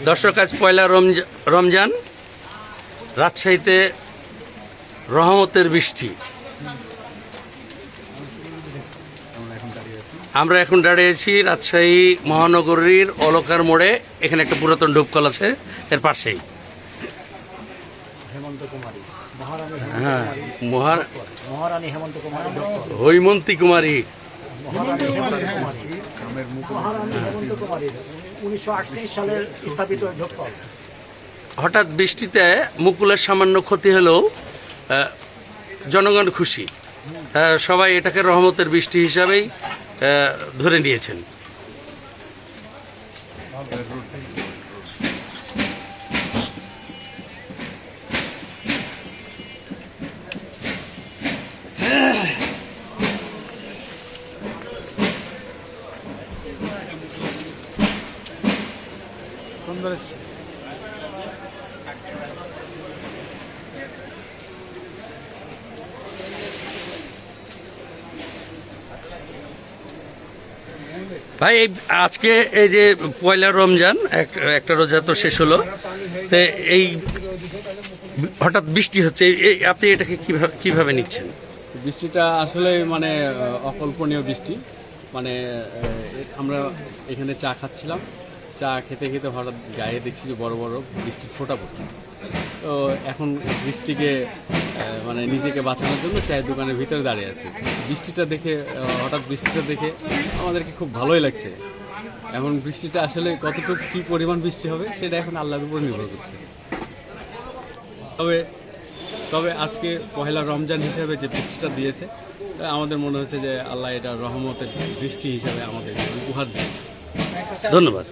দর্শক, আজ পয়লা রমজান, রাজশাহীতে রহমতের বৃষ্টি। আমরা এখন দাঁড়িয়েছি রাজশাহী মহানগরীর অলকার মোড়ে। এখানে একটা পুরাতন ডুবকল আছে, এর পাশেই। হ্যাঁ, হৈমন্তী কুমারী। হঠাৎ বৃষ্টিতে মুকুলের সামান্য ক্ষতি হলেও জনগণ খুশি। সবাই এটাকে রহমতের বৃষ্টি হিসাবেই ধরে নিয়েছেন। ভাই, আজকে এই যে পয়লা রমজান, একটা রোজা তো শেষ হলো, তো এই হঠাৎ বৃষ্টি হচ্ছে, আপনি এটাকে কিভাবে নিচ্ছেন? বৃষ্টিটা আসলে মানে অকল্পনীয় বৃষ্টি। মানে আমরা এখানে চা খাচ্ছিলাম, চা খেতে খেতে হঠাৎ গায়ে দেখছি যে বড় বড় বৃষ্টির ফোঁটা পড়ছে। তো এখন বৃষ্টিকে মানে নিজেকে বাঁচানোর জন্য চায়ের দোকানের ভিতরে দাঁড়িয়ে আছি। হঠাৎ বৃষ্টিটা দেখে আমাদেরকে খুব ভালোই লাগছে। এখন বৃষ্টিটা আসলে কতটুকু কী পরিমাণ বৃষ্টি হবে সেটা এখন আল্লাহর উপর নির্ভর করছে। তবে আজকে পহেলা রমজান হিসেবে যে বৃষ্টিটা দিয়েছে, আমাদের মনে হচ্ছে যে আল্লাহ এটা রহমতের বৃষ্টি হিসেবে আমাদের উপহার দিয়েছে। ধন্যবাদ।